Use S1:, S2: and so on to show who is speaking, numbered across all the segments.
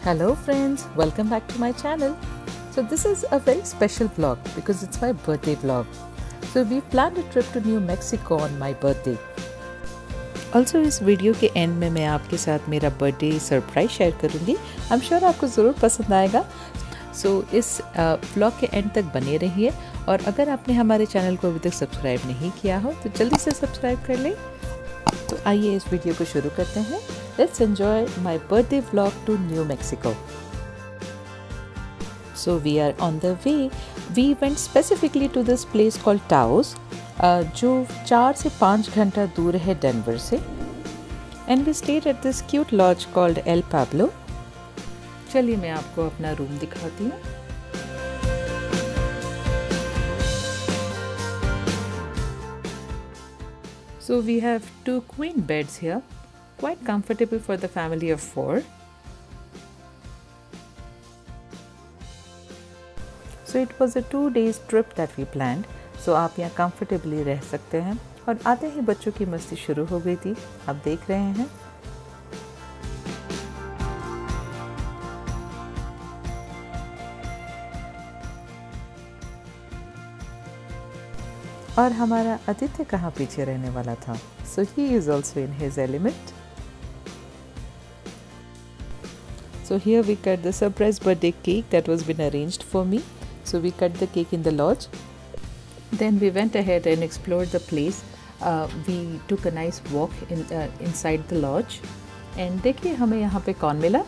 S1: Hello friends, welcome back to my channel. So this is a very special vlog because it's my birthday vlog. So we planned a trip to New Mexico on my birthday. Also इस video के and में मैं आपके साथ मेरा birthday surprise share करूँगी. I am sure आपको ज़रूर पसंद आएगा. सो इस व्लॉग के एंड तक बने रहिए और अगर आपने हमारे चैनल को अभी तक सब्सक्राइब नहीं किया हो तो जल्दी से सब्सक्राइब कर लें. तो आइए इस वीडियो को शुरू करते हैं. Let's enjoy my birthday vlog to New Mexico. So we are on the way. We went specifically to this place called Taos, जो 4 से 5 घंटा दूर है डेनवर से. And we stayed at this cute lodge called El Pablo. चलिए मैं आपको अपना रूम दिखाती हूँ. So we have 2 queen beds here. Quite comfortable for the family of 4. So it was a 2 days trip that we planned. So आप यहाँ comfortably रह सकते हैं और आते ही बच्चों की मस्ती शुरू हो गई थी. आप देख रहे हैं. और हमारा आदित्य कहाँ पीछे रहने वाला था. So he is also in his element. So here we cut the surprise birthday cake that was been arranged for me. So we cut the cake in the lodge. Then we went ahead and explored the place. We took a nice walk inside the lodge. And देखिए हमें यहाँ पे कौन मिला.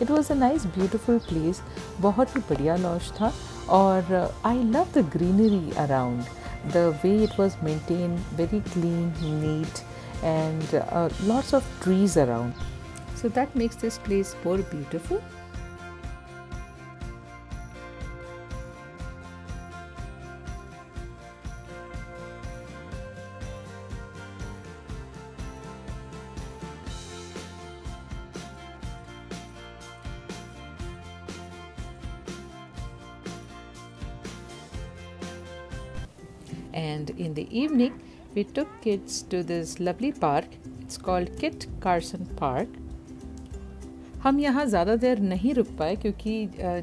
S1: It was a nice beautiful place. बहुत ही बढ़िया laws था और I love the greenery around. The way it was maintained, very clean, neat, and lots of trees around. So that makes this place more beautiful. And in the evening, we took kids to this lovely park. It's called Kit Carson Park. हम यहाँ ज़्यादा देर नहीं रुक पाए क्योंकि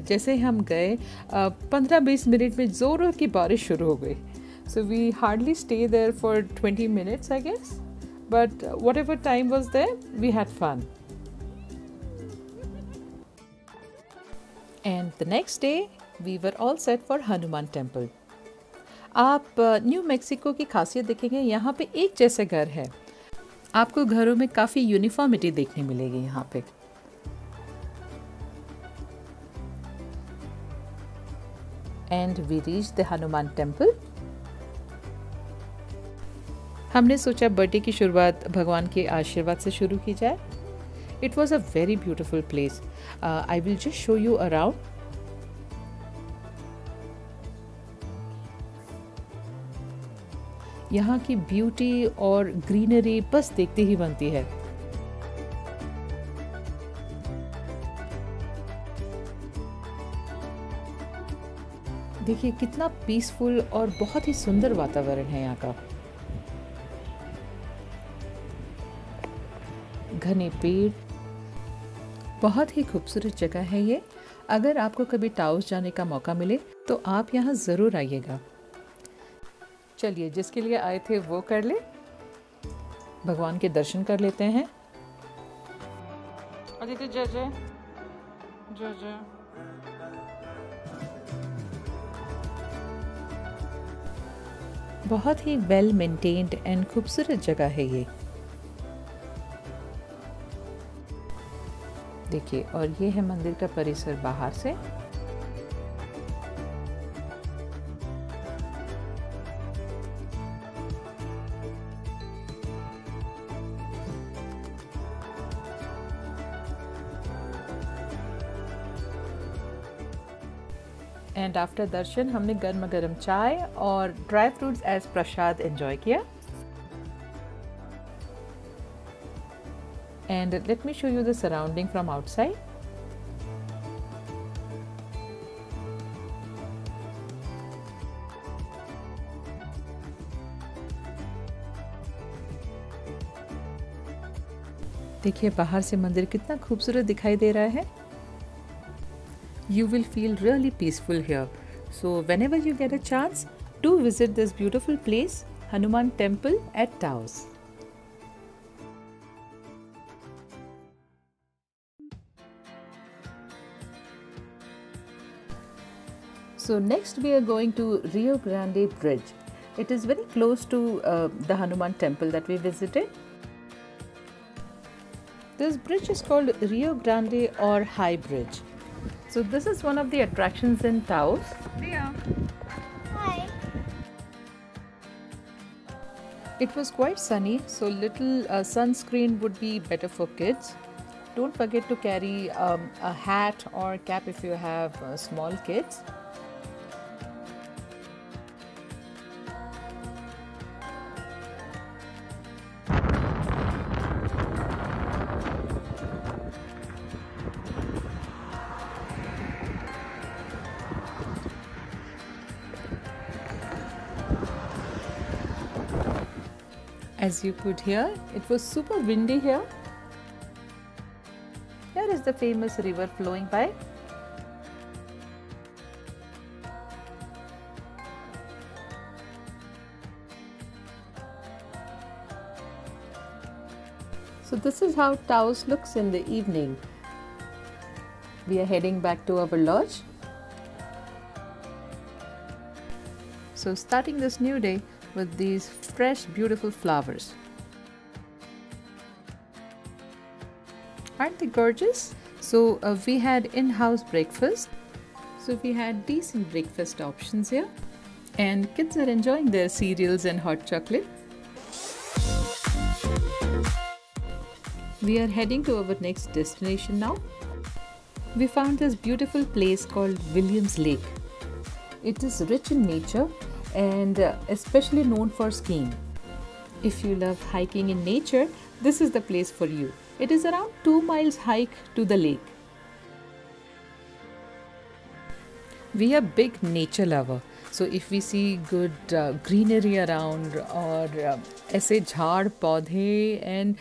S1: जैसे हम गए 15-20 मिनट में ज़ोरों की बारिश शुरू हो गई. So we hardly stay there for 20 minutes, I guess. But whatever time was there, we had fun. And the next day, we were all set for Hanuman Temple. आप न्यू मैक्सिको की खासियत देखेंगे. यहाँ पे एक जैसे घर है. आपको घरों में काफ़ी यूनिफॉर्मिटी देखने मिलेगी यहाँ पे. And we reach the Hanuman temple. हमने सोचा बर्थडे की शुरुआत भगवान के आशीर्वाद से शुरू की जाए. It was a very beautiful place. I will just show you around. यहाँ की ब्यूटी और ग्रीनरी बस देखते ही बनती है. देखिए कितना पीसफुल और बहुत ही सुंदर वातावरण है यहाँ का. घने पेड़. बहुत ही खूबसूरत जगह है ये. अगर आपको कभी टाउस जाने का मौका मिले तो आप यहाँ ज़रूर आइएगा. चलिए जिसके लिए आए थे वो कर ले. भगवान के दर्शन कर लेते हैं. आदित्य जय जय जय जय. बहुत ही वेल मेंटेन्ड एंड खूबसूरत जगह है ये. देखिए और ये है मंदिर का परिसर बाहर से. एंड आफ्टर दर्शन हमने गर्मा गर्म चाय और ड्राई फ्रूट्स एज प्रसाद एंजॉय किया. And let me show you the surrounding from outside. देखिए बाहर से मंदिर कितना खूबसूरत दिखाई दे रहा है. You will feel really peaceful here. So whenever you get a chance, do visit this beautiful place, Hanuman Temple at Taos. So next we are going to Rio Grande Bridge. It is very close to the Hanuman Temple that we visited. This bridge is called Rio Grande or High Bridge. So this is one of the attractions in Taos.
S2: Ria. Hi.
S1: It was quite sunny, so little sunscreen would be better for kids. Don't forget to carry a hat or cap if you have small kids. As you could hear, it was super windy here. Here is the famous river flowing by. So this is how Taos looks in the evening. We are heading back to our lodge. So starting this new day with these fresh, beautiful flowers. Aren't they gorgeous? So we had in-house breakfast. So we had decent breakfast options here. And kids are enjoying their cereals and hot chocolate. We are heading to our next destination now. We found this beautiful place called Williams Lake. It is rich in nature and especially known for skiing. If you love hiking in nature, this is the place for you. It is around 2 miles hike to the lake. We are big nature lover, so if we see good greenery around or ऐसे झाड़ पौधे and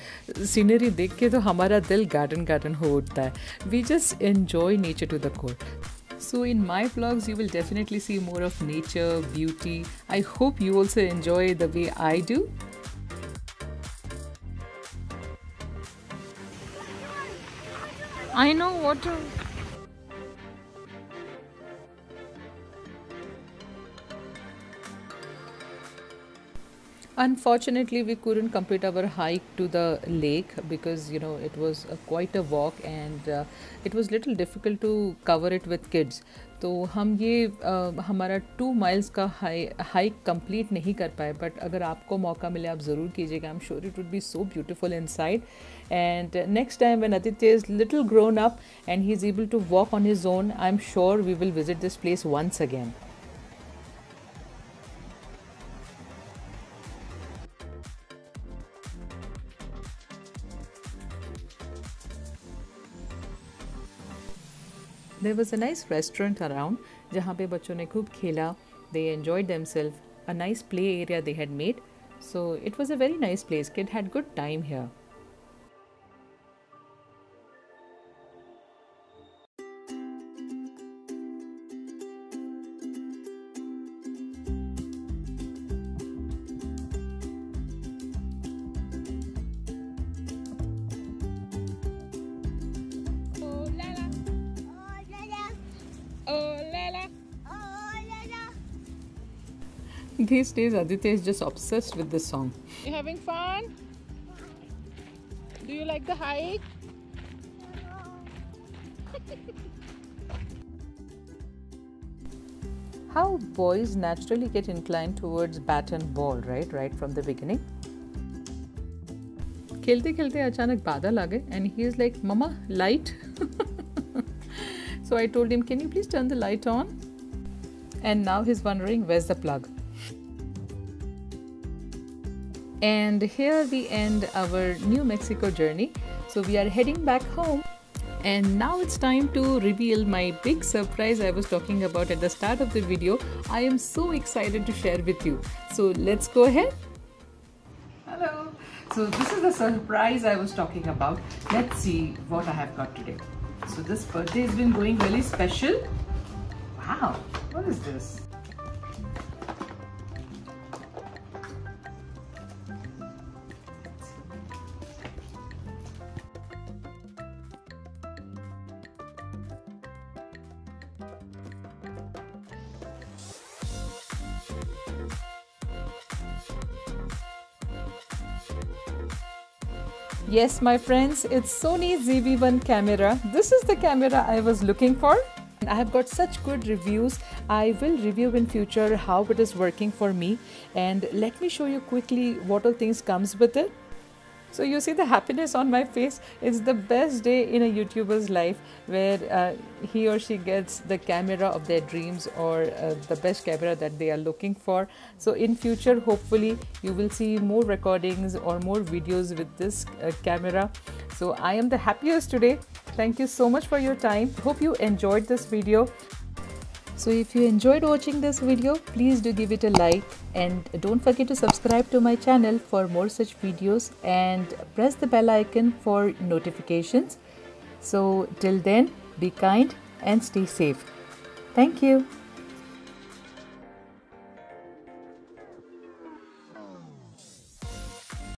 S1: scenery देख के तो हमारा दिल garden हो उठता है. We just enjoy nature to the core. So in my vlogs, you will definitely see more of nature, beauty. I hope you also enjoy the way I do.
S2: I know what to.
S1: Unfortunately, we couldn't complete our hike to the lake because it was quite a walk and it was little difficult to cover it with kids. तो हम ये हमारा 2 miles का hike complete नहीं कर पाए, but अगर आपको मौका मिले आप ज़रूर कीजिएगा. I'm sure it would be so beautiful inside. And next time when Aditya is little grown up and he's able to walk on his own, I'm sure we will visit this place once again. There was a nice restaurant around जहाँ पे बच्चों ने खूब खेला. They enjoyed themselves. A nice play area they had made. So it was a very nice place. Kid had good time here. These days, Aditya is just obsessed with this song.
S2: You having fun? Do you like the hike?
S1: How boys naturally get inclined towards bat and ball, right from the beginning. खेलते खेलते अचानक बादल आ गए and he is like, Mama, light. So I told him, can you please turn the light on? And now he's wondering, where's the plug? And here we end our New Mexico journey. So we are heading back home. And now it's time to reveal my big surprise I was talking about at the start of the video. I am so excited to share with you. So let's go ahead.
S2: Hello.
S1: So this is the surprise I was talking about. Let's see what I have got today. So this birthday has been going really special. Wow, what is this? Yes, my friends, it's Sony ZV-1 camera. This is the camera I was looking for. I have got such good reviews. I will review in future how it is working for me, and let me show you quickly what all things comes with it. So you see the happiness on my face. It's the best day in a YouTuber's life where he or she gets the camera of their dreams, or the best camera that they are looking for. So in future, hopefully you will see more recordings or more videos with this camera. So I am the happiest today. Thank you so much for your time. Hope you enjoyed this video. So if you enjoyed watching this video, please do give it a like, and don't forget to subscribe to my channel for more such videos, and press the bell icon for notifications. So till then, be kind and stay safe. Thank you.